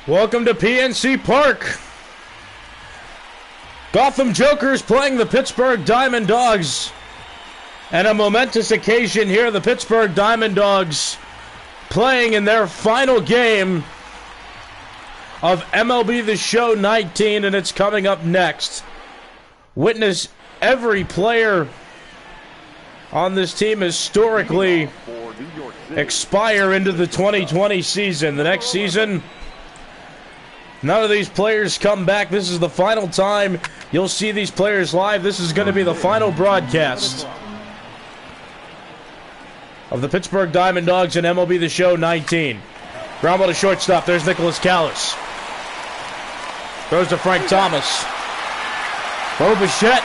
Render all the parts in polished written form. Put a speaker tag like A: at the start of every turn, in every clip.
A: Welcome to PNC Park. Gotham Jokers playing the Pittsburgh Diamond Dawgs. And a momentous occasion here, the Pittsburgh Diamond Dawgs playing in their final game of MLB The Show 19, and it's coming up next. Witness every player on this team historically expire into the 2020 season. The next season, none of these players come back. This is the final time you'll see these players live. This is going to be the final broadcast of the Pittsburgh Diamond Dawgs and MLB The Show 19. Ground ball to shortstop. There's Nicholas Callas. Throws to Frank Thomas. Bo Bichette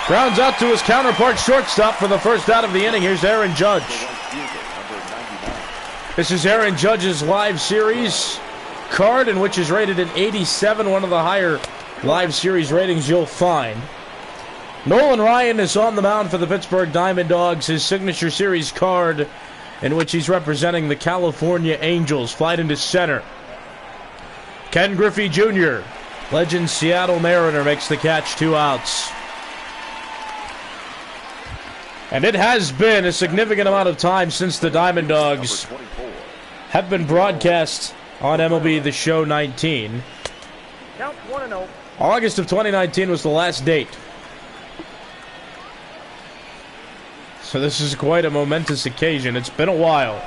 A: grounds out to his counterpart shortstop for the first out of the inning. Here's Aaron Judge. This is Aaron Judge's live series card, in which is rated an 87, one of the higher live series ratings you'll find. Nolan Ryan is on the mound for the Pittsburgh Diamond Dawgs, his signature series card, in which he's representing the California Angels. Flight into center. Ken Griffey Jr., legend Seattle Mariner, makes the catch, 2 outs. And it has been a significant amount of time since the Diamond Dawgs have been broadcast on MLB The Show 19.
B: Count 1-0.
A: August of 2019 was the last date. So this is quite a momentous occasion. It's been a while.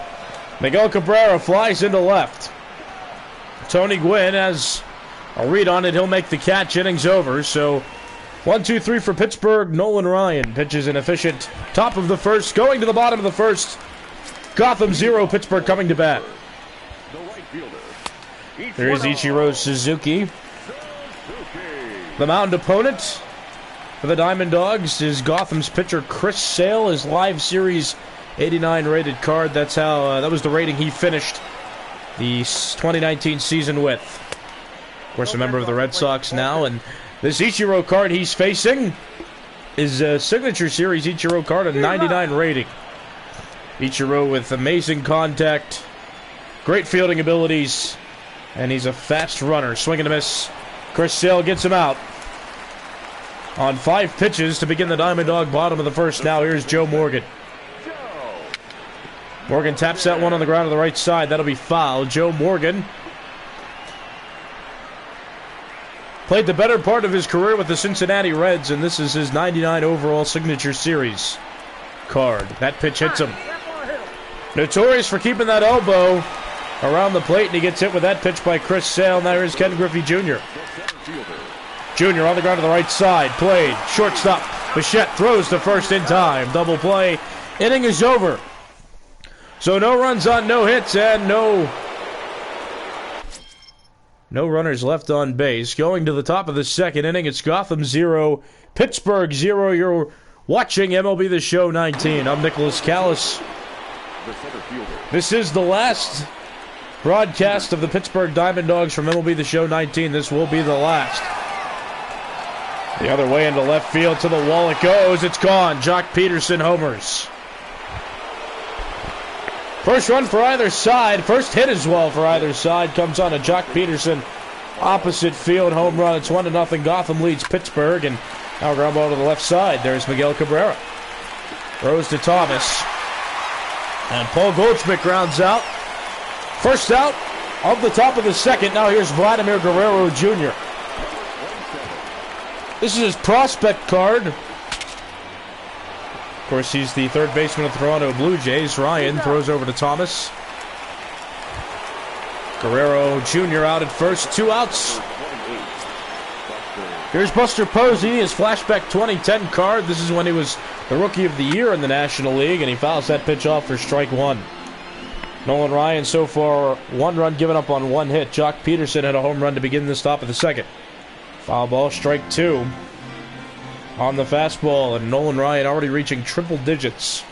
A: Miguel Cabrera flies into left. Tony Gwynn has a read on it. He'll make the catch. Innings over. So 1-2-3 for Pittsburgh. Nolan Ryan pitches an efficient top of the first. Going to the bottom of the first. Gotham 0, Pittsburgh coming to bat. There is Ichiro Suzuki. The mound opponent for the Diamond Dawgs is Gotham's pitcher Chris Sale, his live series 89 rated card. That's how that was the rating he finished the 2019 season with. Of course, a member of the Red Sox now, and this Ichiro card he's facing is a signature series Ichiro card, a 99 rating. Ichiro with amazing contact, great fielding abilities, and he's a fast runner. Swing and a miss. Chris Sale gets him out on 5 pitches to begin the Diamond Dawg bottom of the first. Now here's Joe Morgan. Morgan taps that one on the ground to the right side. That'll be foul. Joe Morgan played the better part of his career with the Cincinnati Reds, and this is his 99 overall signature series card. That pitch hits him. Notorious for keeping that elbow around the plate, and he gets hit with that pitch by Chris Sale. Now here's Ken Griffey Jr. Jr. on the ground to the right side. Played. Shortstop. Bichette throws to first in time. Double play. Inning is over. So no runs on no hits and no runners left on base. Going to the top of the second inning, it's Gotham 0, Pittsburgh 0. You're watching MLB The Show 19. I'm Nicholas Callas. This is the last broadcast of the Pittsburgh Diamond Dawgs from MLB The Show 19. This will be the last. The other way into left field, to the wall it goes. It's gone. Jock Peterson homers. First run for either side. First hit as well for either side comes on a Jock Peterson opposite field home run. It's 1-0. Gotham leads Pittsburgh, and now ground ball to the left side. There's Miguel Cabrera. Throws to Thomas. And Paul Goldschmidt grounds out. First out of the top of the second. Now here's Vladimir Guerrero Jr. This is his prospect card. Of course, he's the third baseman of the Toronto Blue Jays. Ryan throws over to Thomas. Guerrero Jr. out at first. 2 outs. Here's Buster Posey, his flashback 2010 card. This is when he was the Rookie of the Year in the National League, and he fouls that pitch off for strike 1. Nolan Ryan so far 1 run given up on 1 hit. Jock Peterson had a home run to begin the top of the second. Foul ball, strike 2 on the fastball, and Nolan Ryan already reaching triple digits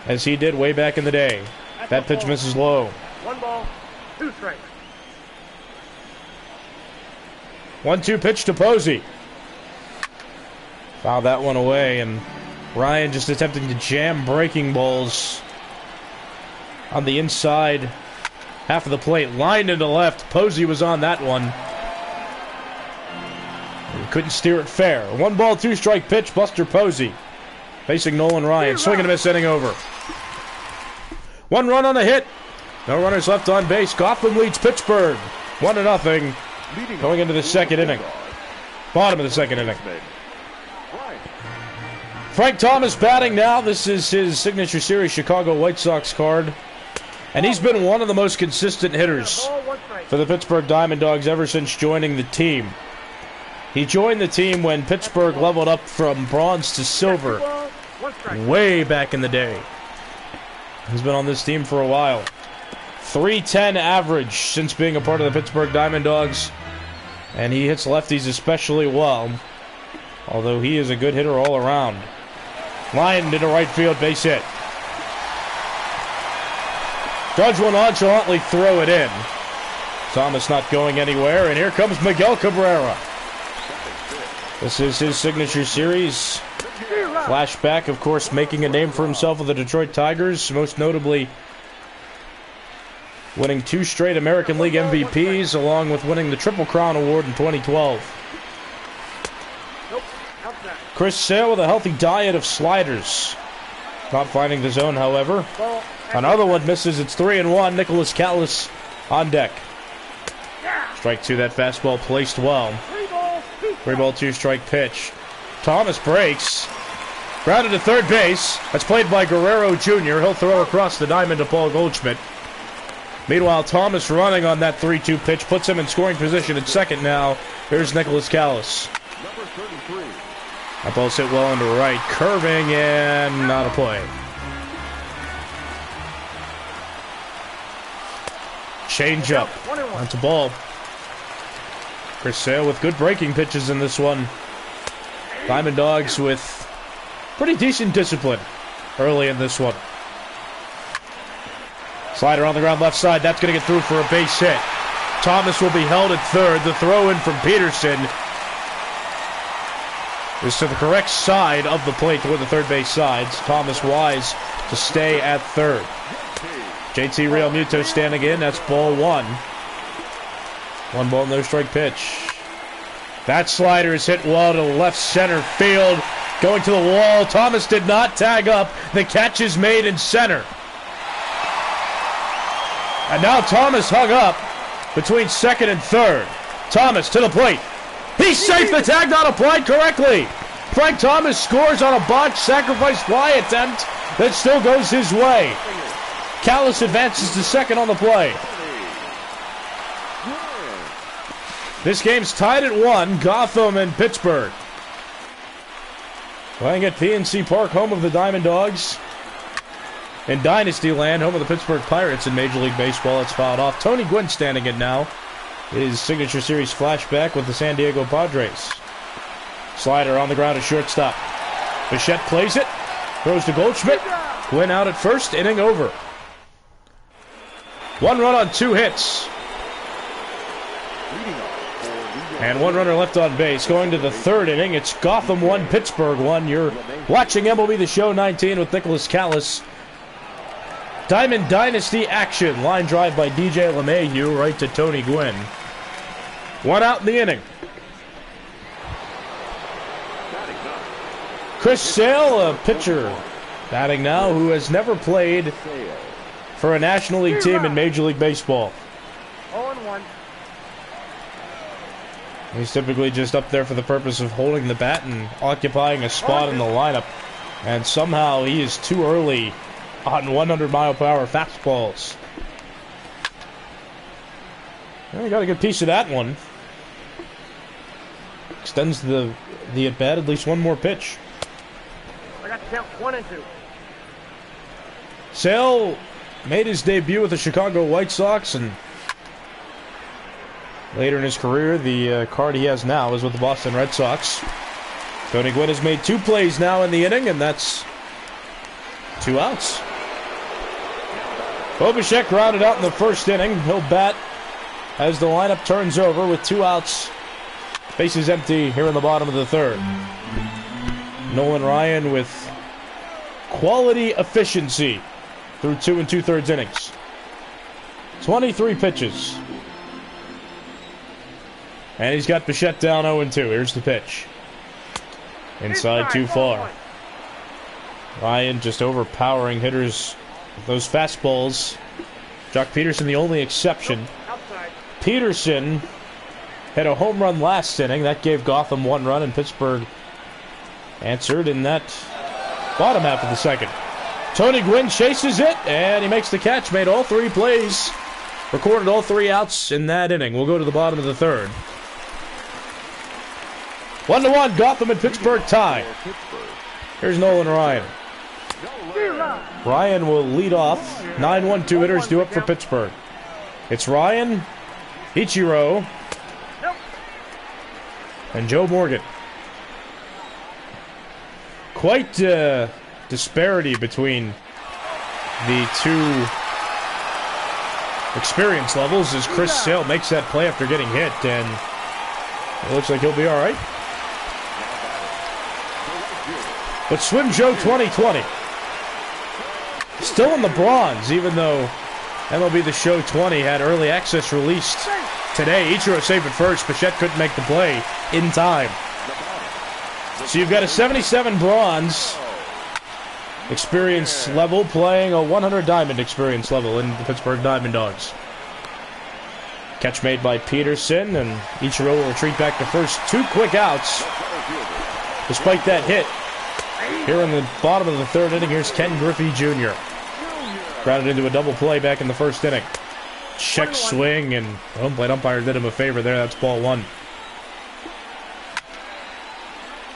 A: as he did way back in the day. That pitch misses low.
B: 1 ball, 2 strikes.
A: 1-2 pitch to Posey. Fouled that one away, and Ryan just attempting to jam breaking balls on the inside half of the plate. Lined into left. Posey was on that one. He couldn't steer it fair. 1 ball, 2 strike pitch. Buster Posey facing Nolan Ryan. Swing and a miss, inning over. 1 run on a hit. No runners left on base. Gotham leads Pittsburgh 1-0 going into the second inning. Bottom of the second inning. Frank Thomas batting now. This is his signature series Chicago White Sox card. And he's been one of the most consistent hitters for the Pittsburgh Diamond Dogs ever since joining the team. He joined the team when Pittsburgh leveled up from bronze to silver way back in the day. He's been on this team for a while. .310 average since being a part of the Pittsburgh Diamond Dogs. And he hits lefties especially well, although he is a good hitter all around. Lined into right field, base hit. Judge will nonchalantly throw it in. Thomas not going anywhere, and here comes Miguel Cabrera. This is his signature series. Flashback, of course, making a name for himself with the Detroit Tigers, most notably winning 2 straight American League MVPs, along with winning the Triple Crown Award in 2012. Chris Sale with a healthy diet of sliders. Not finding the zone, however. Another one misses. It's 3-1. Nicholas Callas on deck. Strike 2. That fastball placed well. 3 ball, 2 strike pitch. Thomas breaks. Grounded to third base. That's played by Guerrero Jr. He'll throw across the diamond to Paul Goldschmidt. Meanwhile, Thomas running on that 3-2 pitch puts him in scoring position at second now. Here's Nicholas Callas. That ball's hit well into right. Curving and not a play. Change up. That's a ball. Chris Sale with good breaking pitches in this one. Diamond Dogs with pretty decent discipline early in this one. Slider on the ground left side. That's going to get through for a base hit. Thomas will be held at third. The throw in from Peterson is to the correct side of the plate toward the third base sides. Thomas wise to stay at third. JT Real Muto standing in. That's ball 1. 1 ball, no strike pitch. That slider is hit well to left center field. Going to the wall. Thomas did not tag up. The catch is made in center. And now Thomas hung up between second and third. Thomas to the plate. He's safe. The tag not applied correctly. Frank Thomas scores on a botched sacrifice fly attempt that still goes his way. Callas advances to second on the play. This game's tied at 1. Gotham and Pittsburgh. Playing at PNC Park, home of the Diamond Dogs. In Dynasty Land, home of the Pittsburgh Pirates in Major League Baseball. It's fouled off. Tony Gwynn standing in now. His signature series flashback with the San Diego Padres. Slider on the ground at shortstop. Bichette plays it. Throws to Goldschmidt. Gwynn out at first. Inning over. 1 run on 2 hits. And 1 runner left on base. Going to the third inning. It's Gotham 1, Pittsburgh 1. You're watching MLB The Show 19 with Nicholas Callas. Diamond Dynasty action. Line drive by DJ LeMahieu right to Tony Gwynn. 1 out in the inning. Chris Sale, a pitcher, batting now, who has never played for a National League team in Major League Baseball.
B: 0-1.
A: He's typically just up there for the purpose of holding the bat and occupying a spot in the lineup. And somehow he is too early on 100-mile-per-hour fastballs. Well, he got a good piece of that one. Extends the at-bat at least 1 more pitch.
B: I got to count 1 and 2.
A: Sale made his debut with the Chicago White Sox, and later in his career, the card he has now is with the Boston Red Sox. Tony Gwynn has made 2 plays now in the inning, and that's 2 outs. Bichette grounded out in the first inning. He'll bat as the lineup turns over with 2 outs. Bases empty here in the bottom of the third. Nolan Ryan with quality efficiency through 2 2/3 innings. 23 pitches. And he's got Bichette down 0-2. Here's the pitch. Inside, too far. Ryan just overpowering hitters with those fastballs. Jock Peterson the only exception. Peterson hit a home run last inning. That gave Gotham 1 run, and Pittsburgh answered in that bottom half of the second. Tony Gwynn chases it, and he makes the catch. Made all 3 plays. Recorded all 3 outs in that inning. We'll go to the bottom of the third. 1-1, Gotham and Pittsburgh tie. Here's Nolan Ryan. Ryan will lead off. 9-1, 2 hitters due up for Pittsburgh. It's Ryan, Ichiro, and Joe Morgan. Quite disparity between the 2 experience levels as Chris Sale makes that play after getting hit, and it looks like he'll be all right. But Swim Joe 2020 still in the bronze, even though MLB The Show 20 had early access released today. Ichiro safe at first. Bichette couldn't make the play in time. So you've got a 77 bronze experience level playing a 100 diamond experience level in the Pittsburgh Diamond Dogs. Catch made by Peterson, and Ichiro will retreat back to first. 2 quick outs despite that hit. Here in the bottom of the third inning, here's Ken Griffey Jr. Grounded into a double play back in the first inning. Check swing, and the home plate umpire did him a favor there. That's ball 1.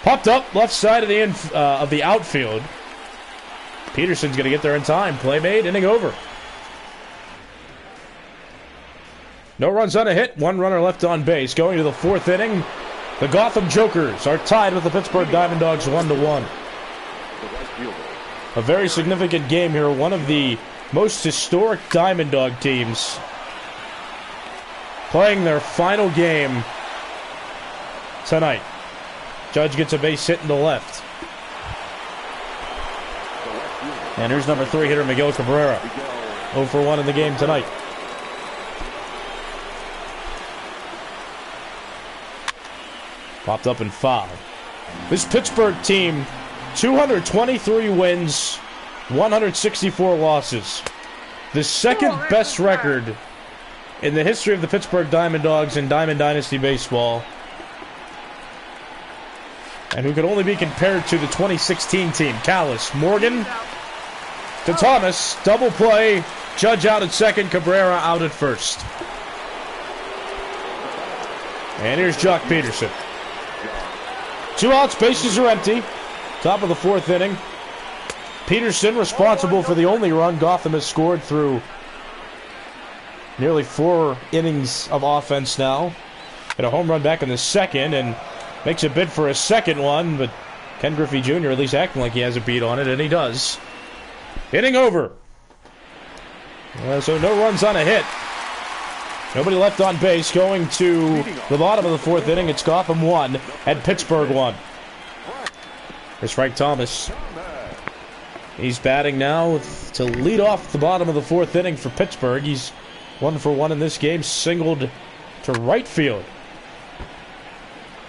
A: Popped up left side of the outfield. Peterson's going to get there in time. Play made, inning over. No runs on a hit, 1 runner left on base. Going to the 4th inning, the Gotham Jokers are tied with the Pittsburgh Diamond Dogs 1-1. A very significant game here. One of the most historic Diamond Dog teams playing their final game tonight. Judge gets a base hit in the left. And here's number 3 hitter Miguel Cabrera. 0 for 1 in the game tonight. Popped up in foul. This Pittsburgh team, 223 wins, 164 losses. The second best record in the history of the Pittsburgh Diamond Dogs in Diamond Dynasty baseball. And who could only be compared to the 2016 team. Callas, Morgan to Thomas, double play, Judge out at second, Cabrera out at first. And here's Jock Peterson. 2 outs, bases are empty. Top of the 4th inning. Peterson responsible for the only run Gotham has scored through nearly 4 innings of offense now. Hit a home run back in the second and makes a bid for a second one, but Ken Griffey Jr. at least acting like he has a beat on it, and he does. Inning over. So no runs on a hit. Nobody left on base. Going to the bottom of the 4th inning, it's Gotham 1 and Pittsburgh 1. Here's Frank Thomas. He's batting now to lead off the bottom of the 4th inning for Pittsburgh. He's 1 for 1 in this game, singled to right field.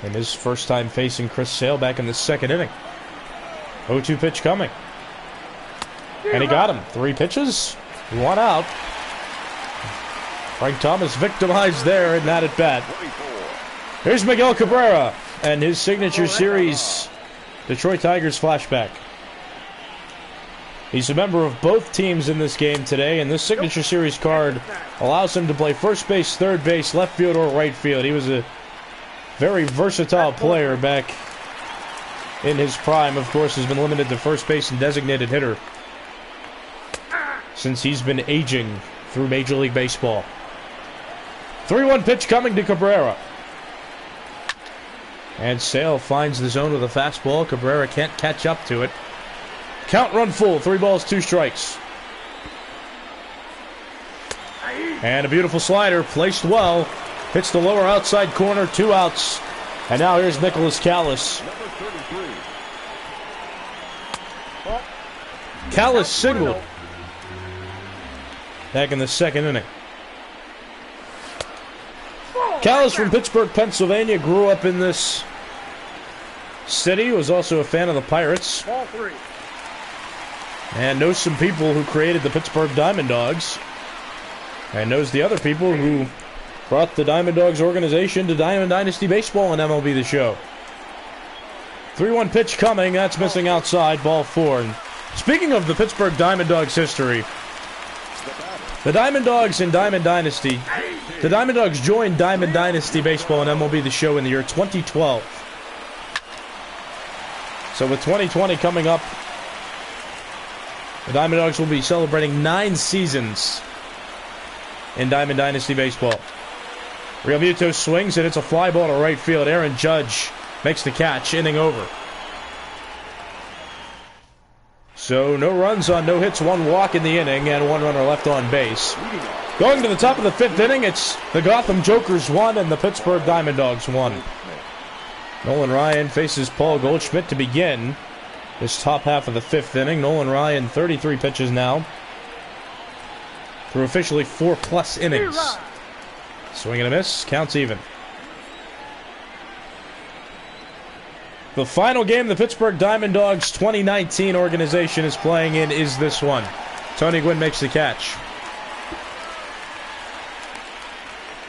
A: And his first time facing Chris Sale back in the 2nd inning. 0-2 pitch coming. And he got him. 3 pitches, 1 out. Frank Thomas victimized there in that at bat. Here's Miguel Cabrera and his signature series Detroit Tigers flashback. He's a member of both teams in this game today, and this signature series card allows him to play first base, third base, left field, or right field. He was a very versatile player back in his prime. Of course, has been limited to first base and designated hitter since he's been aging through Major League Baseball. 3-1 pitch coming to Cabrera. And Sale finds the zone with a fastball. Cabrera can't catch up to it. Count run full. 3 balls, 2 strikes. And a beautiful slider placed well. Hits the lower outside corner. 2 outs. And now here's Nicholas Callas. Callas singled back in the 2nd inning. Callas from Pittsburgh, Pennsylvania, grew up in this city, was also a fan of the Pirates,
B: Ball 3.
A: and knows some people who created the Pittsburgh Diamond Dogs, and knows the other people who brought the Diamond Dogs organization to Diamond Dynasty Baseball and MLB The Show. 3-1 pitch coming, that's missing outside, ball 4. And speaking of the Pittsburgh Diamond Dogs history, the Diamond Dogs in Diamond Dynasty, the Diamond Dogs joined Diamond Dynasty Baseball and MLB The Show in the year 2012. So with 2020 coming up, the Diamond Dogs will be celebrating 9 seasons in Diamond Dynasty Baseball. Real Muto swings, and it's a fly ball to right field. Aaron Judge makes the catch, inning over. So no runs on no hits, 1 walk in the inning, and 1 runner left on base. Going to the top of the 5th inning, it's the Gotham Jokers 1 and the Pittsburgh Diamond Dogs 1. Nolan Ryan faces Paul Goldschmidt to begin this top half of the 5th inning. Nolan Ryan, 33 pitches now, through officially 4+ innings. Swing and a miss, counts even. The final game the Pittsburgh Diamond Dogs 2019 organization is playing in is this one. Tony Gwynn makes the catch.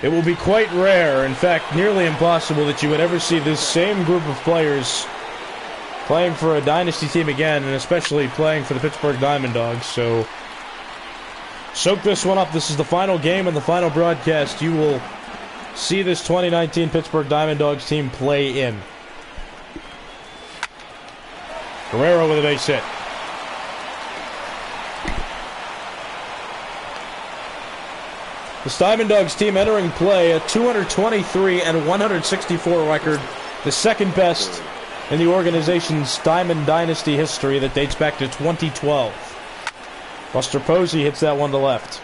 A: It will be quite rare, in fact nearly impossible, that you would ever see this same group of players playing for a dynasty team again, and especially playing for the Pittsburgh Diamond Dogs. So soak this one up. This is the final game and the final broadcast you will see this 2019 Pittsburgh Diamond Dogs team play in. Guerrero with a base hit. This Diamond Dogs team entering play a 223 and 164 record, the second best in the organization's Diamond Dynasty history that dates back to 2012. Buster Posey hits that one to left.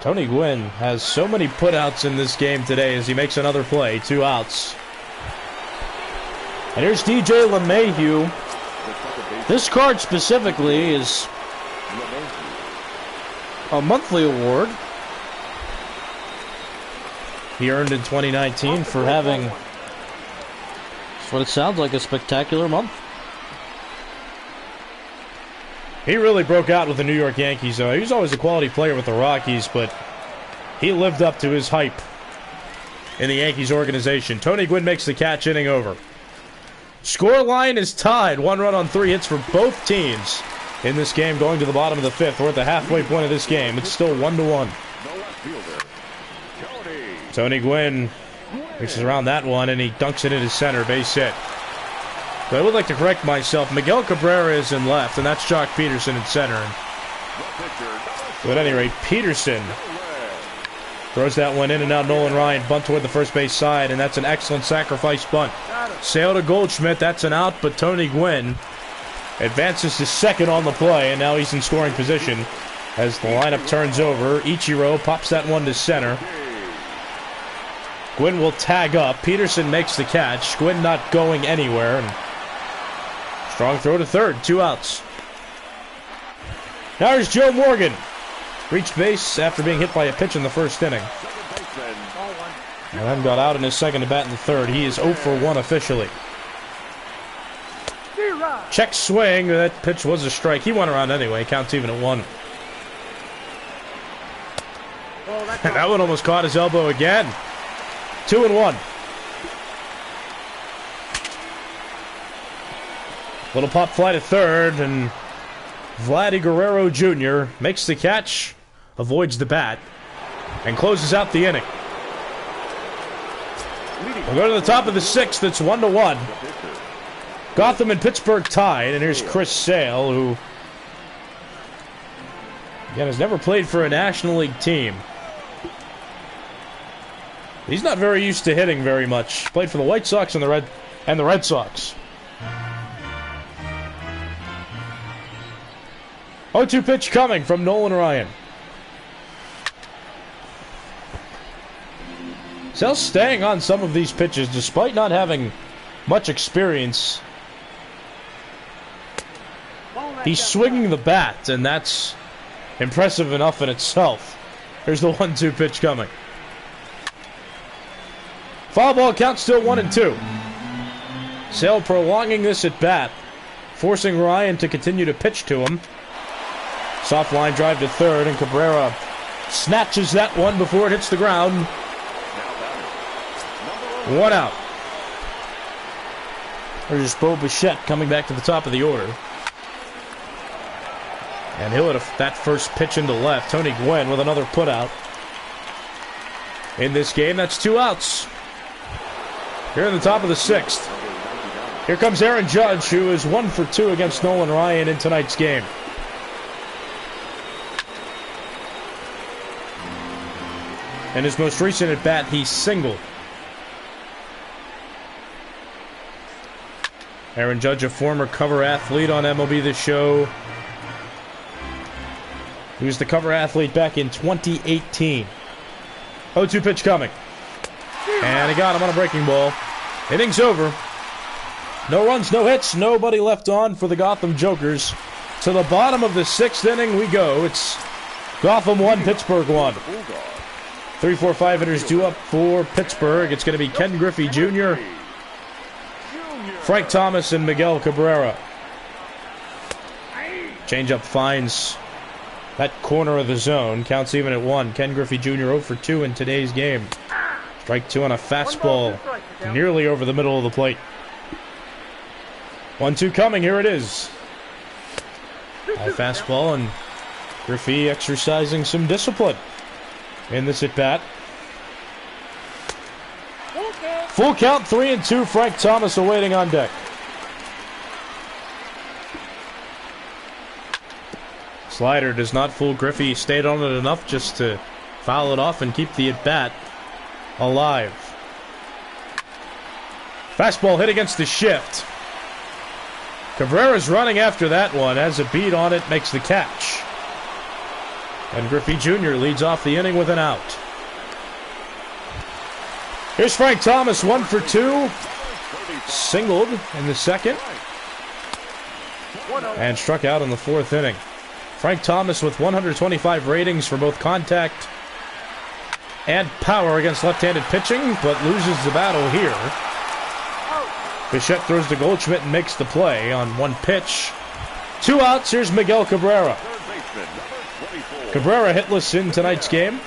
A: Tony Gwynn has so many putouts in this game today as he makes another play, 2 outs. And here's DJ LeMahieu. This card specifically is a monthly award he earned in 2019 for having, that's what it sounds like, a spectacular month. He really broke out with the New York Yankees, though. He was always a quality player with the Rockies, but he lived up to his hype in the Yankees organization. Tony Gwynn makes the catch, inning over. Score line is tied. 1 run on 3 hits for both teams in this game, going to the bottom of the 5th. We're at the halfway point of this game. It's still 1-1. Tony Gwynn reaches around that one, and he dunks it into center, base hit. But I would like to correct myself. Miguel Cabrera is in left, and that's Jock Peterson in center. So at any rate, Peterson throws that one in and out. Nolan Ryan bunt toward the first base side, and that's an excellent sacrifice bunt. Sail to Goldschmidt, that's an out, but Tony Gwynn advances to second on the play, and now he's in scoring position as the lineup turns over. Ichiro pops that one to center. Gwynn will tag up. Peterson makes the catch. Gwynn not going anywhere. And strong throw to third. 2 outs. Now here's Joe Morgan. Reached base after being hit by a pitch in the first inning. And then got out in his second at bat in the third. He is 0 for 1 officially. Check swing. That pitch was a strike. He went around anyway. Counts even at 1. And that one almost caught his elbow again. 2-1. Little pop fly to third, and Vladdy Guerrero Jr. makes the catch, avoids the bat, and closes out the inning. We'll go to the top of the 6th. It's 1-1. Gotham and Pittsburgh tied, and here's Chris Sale, who again has never played for a National League team. He's not very used to hitting very much. Played for the White Sox and the Red Sox. 0-2 pitch coming from Nolan Ryan. Sale's staying on some of these pitches despite not having much experience. He's swinging the bat, and that's impressive enough in itself. Here's the 1-2 pitch coming. Foul ball count still 1-2. Sale prolonging this at bat, forcing Ryan to continue to pitch to him. Soft line drive to third, and Cabrera snatches that one before it hits the ground. 1 out. There's Bo Bichette coming back to the top of the order. And he'll hit that first pitch into left. Tony Gwynn with another putout. In this game, that's 2 outs. Here in the top of the 6th. Here comes Aaron Judge, who is 1 for 2 against Nolan Ryan in tonight's game. In his most recent at-bat, he singled. Aaron Judge, a former cover athlete on MLB The Show. He was the cover athlete back in 2018. 0-2 pitch coming. And he got him on a breaking ball. Inning's over. No runs, no hits, nobody left on for the Gotham Jokers. To the bottom of the 6th inning we go. It's Gotham 1, Pittsburgh 1. 3, 4, 5 hitters due up for Pittsburgh. It's going to be Ken Griffey Jr., Frank Thomas, and Miguel Cabrera. Changeup finds that corner of the zone. Counts even at 1. Ken Griffey Jr. 0 for 2 in today's game. Strike 2 on a fastball nearly over the middle of the plate. 1-2 coming. Here it is. High fastball, and Griffey exercising some discipline in this at-bat. Full count, 3-2. Frank Thomas awaiting on deck. Slider does not fool Griffey. He stayed on it enough just to foul it off and keep the at-bat alive. Fastball hit against the shift. Cabrera's running after that one. Has a beat on it, makes the catch. And Griffey Jr. leads off the inning with an out. Here's Frank Thomas, 1 for 2. Singled in the 2nd. And struck out in the 4th inning. Frank Thomas with 125 ratings for both contact and power against left-handed pitching, but loses the battle here. Bichette throws to Goldschmidt and makes the play on 1 pitch. 2 outs. Here's Miguel Cabrera. Cabrera hitless in tonight's game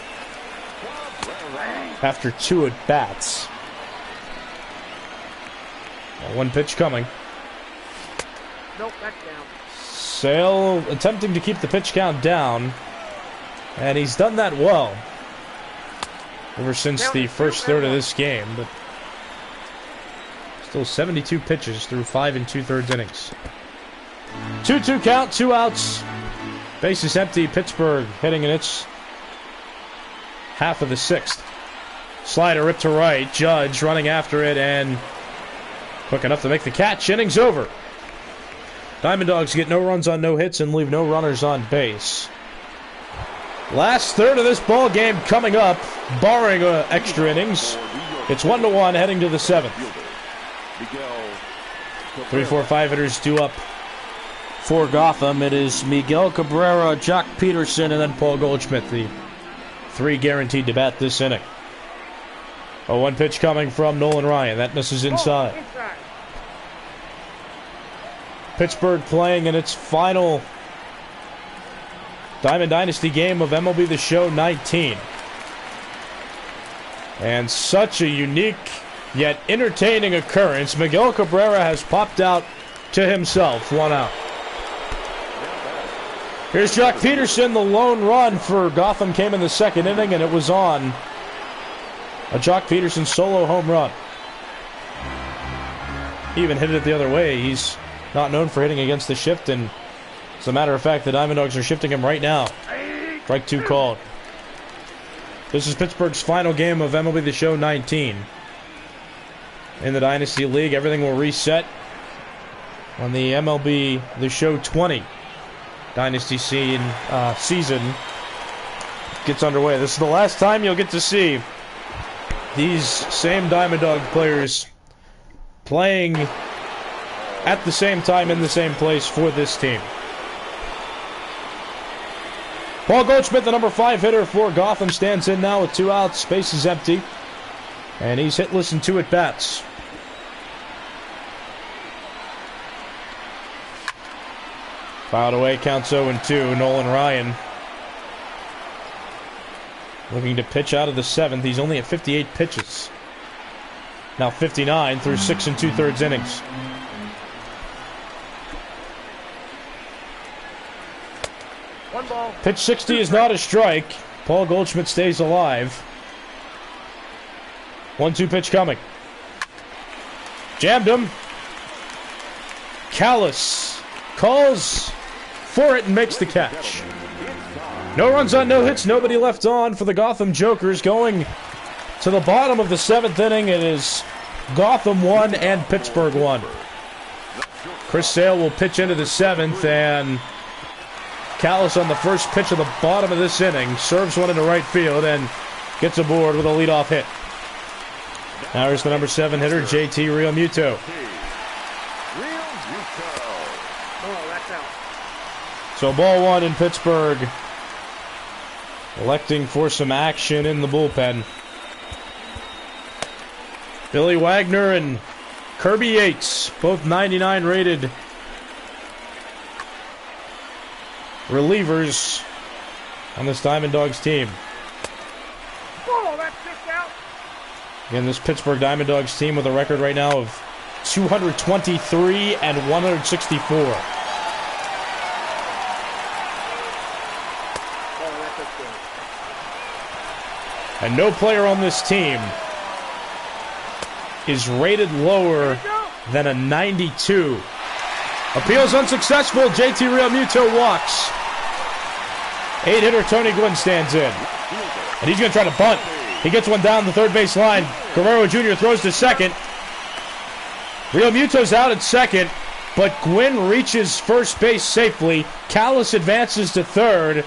A: after 2 at-bats. 1 pitch coming.
B: Nope, that's down.
A: Sale attempting to keep the pitch count down, and he's done that well ever since the first third of this game, but still 72 pitches through 5 2/3 innings. 2-2 count, 2 outs. Bases empty. Pittsburgh hitting in its half of the 6th. Slider ripped to right. Judge running after it and quick enough to make the catch. Inning's over. Diamond Dogs get no runs on no hits and leave no runners on base. Last third of this ball game coming up, barring extra innings. It's 1-1 heading to the 7th. 3, 4, 5 hitters due up for Gotham. It is Miguel Cabrera, Jock Peterson, and then Paul Goldschmidt, the 3 guaranteed to bat this inning. A 1 pitch coming from Nolan Ryan. That misses inside. Pittsburgh playing in its final Diamond Dynasty game of MLB The Show 19. And such a unique yet entertaining occurrence. Miguel Cabrera has popped out to himself. 1 out. Here's Jock Peterson. The lone run for Gotham came in the 2nd inning, and it was on a Jock Peterson solo home run. He even hit it the other way. He's not known for hitting against the shift, and as a matter of fact, the Diamond Dogs are shifting him right now. Strike 2 called. This is Pittsburgh's final game of MLB The Show 19. In the Dynasty League, everything will reset when the MLB The Show 20 Dynasty season gets underway. This is the last time you'll get to see these same Diamond Dog players playing at the same time in the same place for this team. Paul Goldschmidt, the number 5 hitter for Gotham, stands in now with 2 outs. Space is empty. And he's hitless in 2 at-bats. Fouled away, counts 0-2. Nolan Ryan looking to pitch out of the 7th. He's only at 58 pitches. Now 59 through 6 2/3 innings.
B: One ball.
A: Pitch 60 is not a strike. Paul Goldschmidt stays alive. 1-2 pitch coming. Jammed him. Callas calls for it and makes the catch. No runs on, no hits, nobody left on for the Gotham Jokers. Going to the bottom of the 7th inning, it is Gotham 1 and Pittsburgh 1. Chris Sale will pitch into the 7th, and Callas on the first pitch of the bottom of this inning serves one into right field and gets aboard with a leadoff hit. Now here's the number 7 hitter, JT Realmuto.
B: Oh, that's out.
A: So ball 1 in Pittsburgh, electing for some action in the bullpen. Billy Wagner and Kirby Yates, both 99 rated relievers on this Diamond Dogs team.
B: Oh, that's kicked out.
A: Again, this Pittsburgh Diamond Dogs team with a record right now of 223 and 164.
B: Oh, that's a good.
A: And no player on this team is rated lower than a 92. Appeals unsuccessful. JT Realmuto walks. 8-hitter Tony Gwynn stands in. And he's going to try to bunt. He gets one down the third base line. Guerrero Jr. throws to second. Realmuto's out at second, but Gwynn reaches first base safely. Callas advances to third.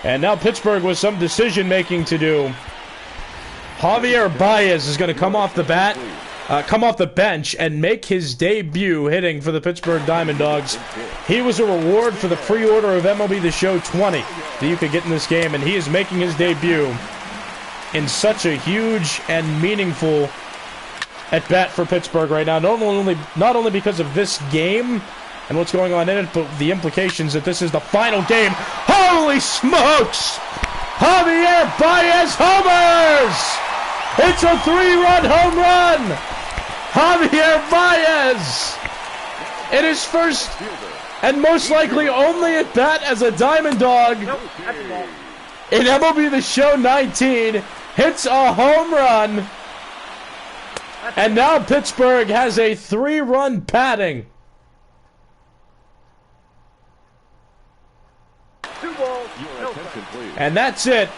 A: And now Pittsburgh with some decision-making to do. Javier Baez is going to come off the bench and make his debut hitting for the Pittsburgh Diamond Dogs. He was a reward for the pre-order of MLB The Show 20 that you could get in this game, and he is making his debut in such a huge and meaningful at-bat for Pittsburgh right now. Not only because of this game and what's going on in it, but the implications that this is the final game. Holy smokes! Javier Baez homers! It's a 3-run home run! Javier Baez! In his first and most likely only at bat as a Diamond Dog
B: Nope, that's a ball.
A: in MLB The Show 19 hits a home run, and now Pittsburgh has a 3-run padding.
B: 2 balls. No strikes.
A: And that's it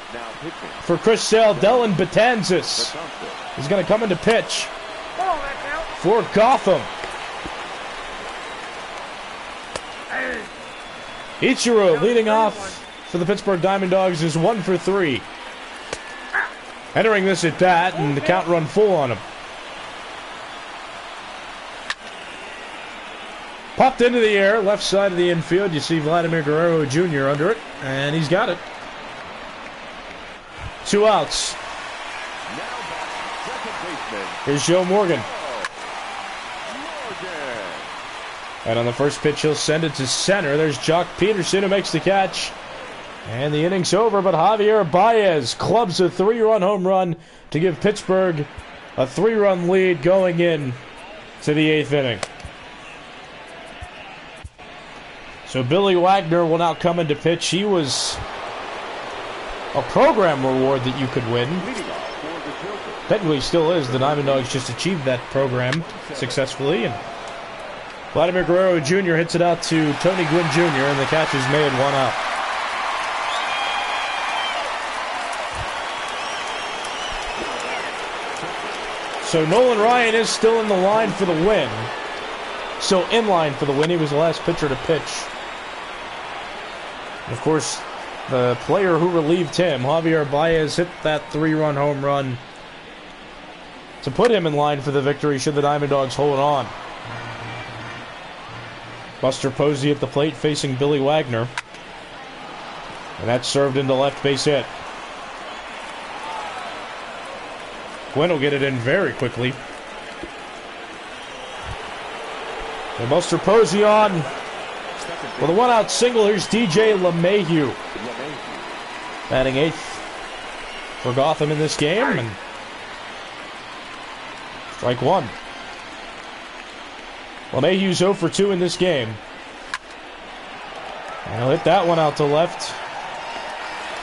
A: for Chris Sale. Dylan Betances is going to come into pitch
B: Oh, that's out.
A: for Gotham. Ichiro leading off for the Pittsburgh Diamond Dogs is 1 for 3. Entering this at bat, and the count run full on him. Popped into the air, left side of the infield. You see Vladimir Guerrero Jr. under it, and he's got it. 2 outs. Here's Joe Morgan. And on the first pitch, he'll send it to center. There's Jock Peterson who makes the catch. And the inning's over, but Javier Baez clubs a 3-run home run to give Pittsburgh a 3-run lead going in to the 8th inning. So Billy Wagner will now come into pitch. He was a program reward that you could win. Technically still is. The Diamond Dogs just achieved that program successfully. And Vladimir Guerrero Jr. hits it out to Tony Gwynn Jr. and the catch is made, 1 out. So Nolan Ryan is still in the line for the win. So in line for the win. He was the last pitcher to pitch. And of course, the player who relieved him, Javier Baez, hit that 3-run home run to put him in line for the victory should the Diamond Dogs hold on. Buster Posey at the plate facing Billy Wagner. And that's served into left base hit. Gwynn will get it in very quickly. And Buster Posey on with a one-out single. Here's DJ LeMahieu, batting 8th for Gotham in this game. And strike one. LeMahieu's 0 for 2 in this game. And he'll hit that one out to left.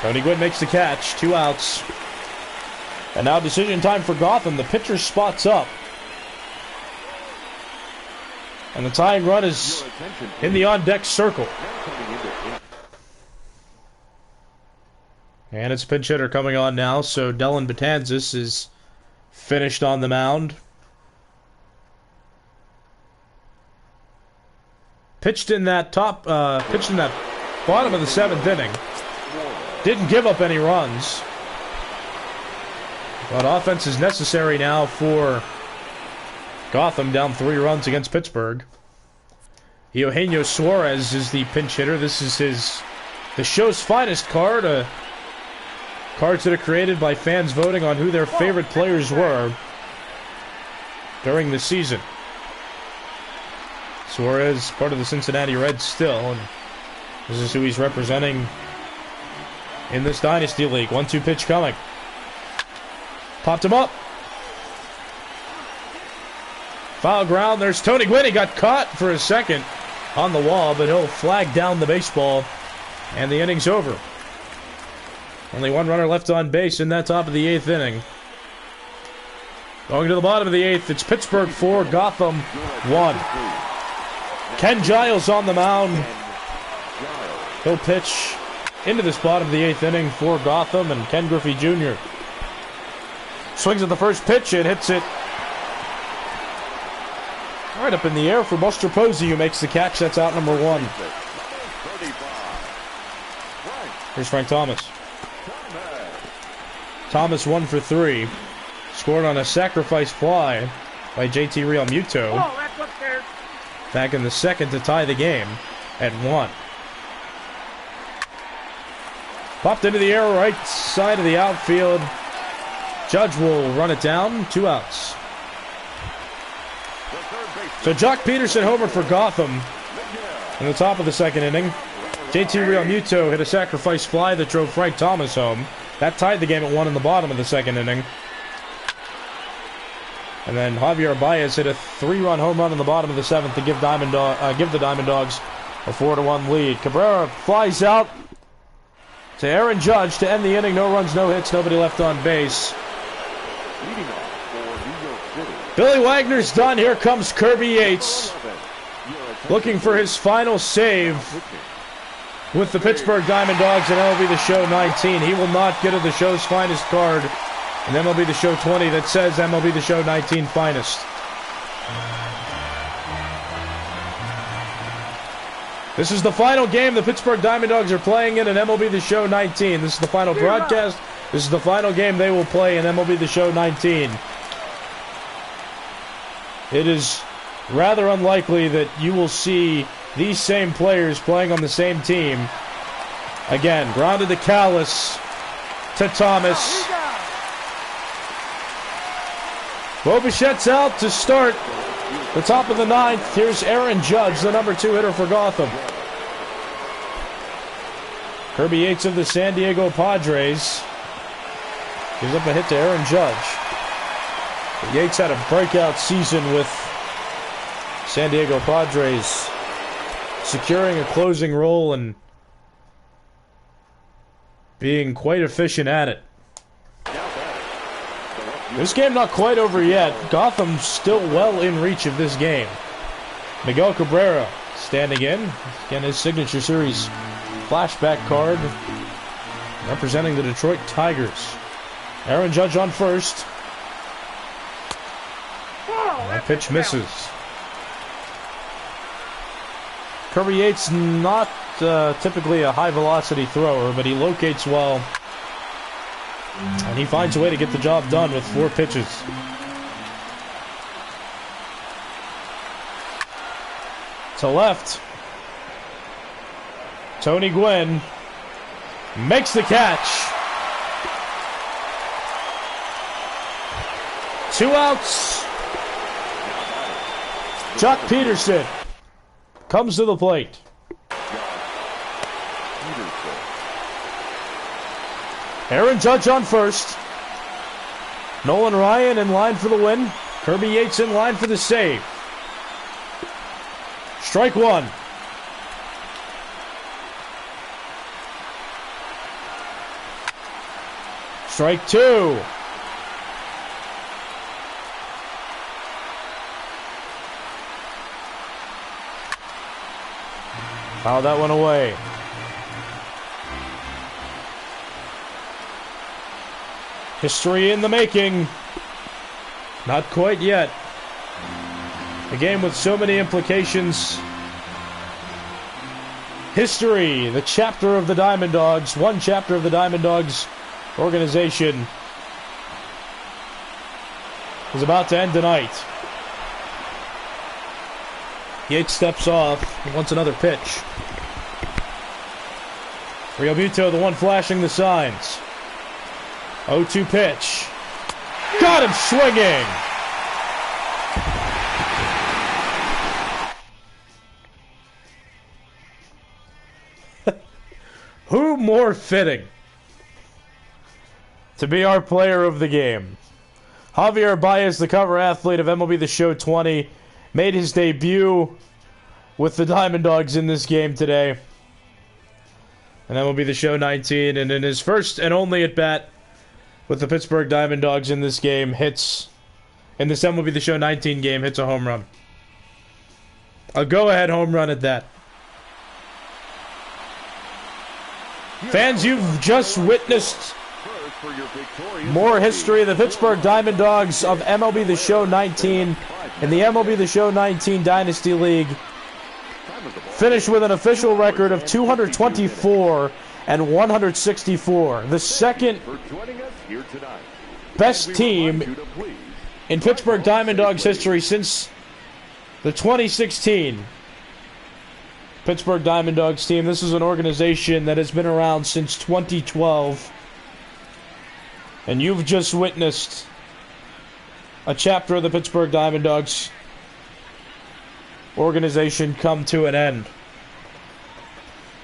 A: Tony Gwynn makes the catch. 2 outs. And now decision time for Gotham. The pitcher spots up. And the tying run is in the on-deck circle. And it's pinch hitter coming on now, so Dellin Betances is finished on the mound. Pitched in that bottom of the 7th inning. Didn't give up any runs. But offense is necessary now for Gotham, down 3 runs against Pittsburgh. Eugenio Suarez is the pinch hitter. This is the show's finest card. Cards that are created by fans voting on who their favorite players were during the season. Suarez, part of the Cincinnati Reds still, and this is who he's representing in this Dynasty League. 1-2 pitch coming. Popped him up. Foul ground. There's Tony Gwynn. He got caught for a second on the wall, but he'll flag down the baseball, and the inning's over. Only 1 runner left on base in that top of the 8th inning. Going to the bottom of the 8th, it's Pittsburgh 4, Gotham 1. Ken Giles on the mound. He'll pitch into this bottom of the 8th inning for Gotham, and Ken Griffey Jr. swings at the first pitch and hits it right up in the air for Buster Posey, who makes the catch. That's out number 1. Here's Frank Thomas. Thomas 1 for 3. Scored on a sacrifice fly by JT Realmuto.
B: Oh, that's upstairs.
A: Back in the 2nd to tie the game at 1. Popped into the air, right side of the outfield. Judge will run it down. 2 outs. So Jock Peterson homered for Gotham in the top of the 2nd inning. JT Realmuto hit a sacrifice fly that drove Frank Thomas home. That tied the game at 1 in the bottom of the 2nd inning. And then Javier Baez hit a 3-run home run in the bottom of the 7th to give the Diamond Dogs a 4-1 lead. Cabrera flies out to Aaron Judge to end the inning. No runs, no hits, nobody left on base. Billy Wagner's done. Here comes Kirby Yates, looking for his final save with the Pittsburgh Diamond Dogs in MLB The Show 19. He will not get the show's finest card in MLB The Show 20 that says MLB The Show 19 finest. This is the final game the Pittsburgh Diamond Dogs are playing in MLB The Show 19. This is the final broadcast. This is the final game they will play in MLB The Show 19. It is rather unlikely that you will see these same players playing on the same team again. Grounded to Callas, to Thomas. Bo Bichette's out to start the top of the 9th. Here's Aaron Judge, the number 2 hitter for Gotham. Kirby Yates of the San Diego Padres gives up a hit to Aaron Judge. But Yates had a breakout season with San Diego Padres, securing a closing role and being quite efficient at it. This game not quite over yet. Gotham's still well in reach of this game. Miguel Cabrera standing in. Again, his signature series flashback card representing the Detroit Tigers. Aaron Judge on first. That pitch misses. Kirby Yates not typically a high-velocity thrower, but he locates well. And he finds a way to get the job done with 4 pitches. To left. Tony Gwynn makes the catch. 2 outs. Chuck Peterson comes to the plate. Aaron Judge on first. Nolan Ryan in line for the win. Kirby Yates in line for the save. Strike one. Strike two. Foul that one away. History in the making. Not quite yet. A game with so many implications. History, the chapter of the Diamond Dogs, one chapter of the Diamond Dogs organization is about to end tonight. Yates steps off and wants another pitch. Real Muto, the one flashing the signs. 0-2 pitch. Got him swinging. Who more fitting to be our player of the game? Javier Baez, the cover athlete of MLB The Show 20, made his debut with the Diamond Dogs in this game today. And MLB The Show 19, and in his first and only at-bat with the Pittsburgh Diamond Dogs in this game, hits, in this MLB The Show 19 game, hits a home run. A go-ahead home run at that. Fans, you've just witnessed more history of the Pittsburgh Diamond Dogs of MLB The Show 19 in the MLB The Show 19 Dynasty League. Finished with an official record of 224 and 164. The second best team in Pittsburgh Diamond Dogs history since the 2016 Pittsburgh Diamond Dogs team. This is an organization that has been around since 2012. And you've just witnessed a chapter of the Pittsburgh Diamond Dogs organization come to an end.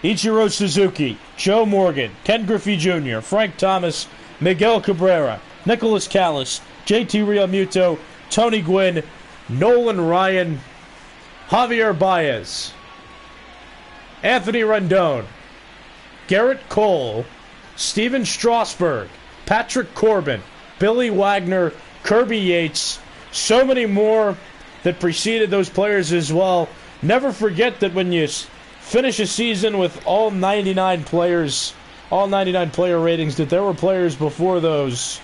A: Ichiro Suzuki, Joe Morgan, Ken Griffey Jr., Frank Thomas, Miguel Cabrera, Nicholas Callas, JT Realmuto, Tony Gwynn, Nolan Ryan, Javier Baez, Anthony Rendon, Garrett Cole, Steven Strasburg, Patrick Corbin, Billy Wagner, Kirby Yates, so many more that preceded those players as well. Never forget that when you finish a season with all 99 players, all 99 player ratings, that there were players before those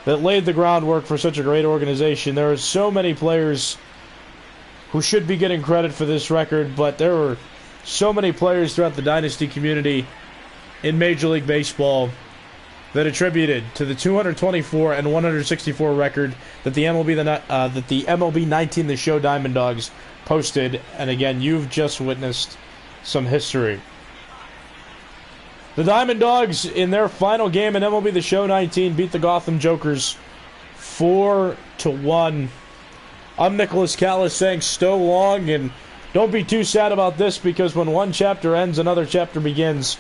A: that laid the groundwork for such a great organization. There are so many players who should be getting credit for this record, but there were so many players throughout the Dynasty community in Major League Baseball that attributed to the 224 and 164 record that the MLB 19 The Show Diamond Dogs posted. And again, you've just witnessed some history. The Diamond Dogs, in their final game in MLB The Show 19, beat the Gotham Jokers 4-1. I'm Nicholas Callas saying so long, and don't be too sad about this, because when one chapter ends, another chapter begins.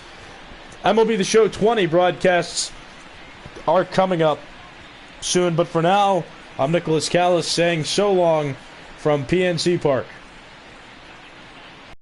A: MLB The Show 20 broadcasts are coming up soon, but for now, I'm Nicholas Callas saying so long from PNC Park.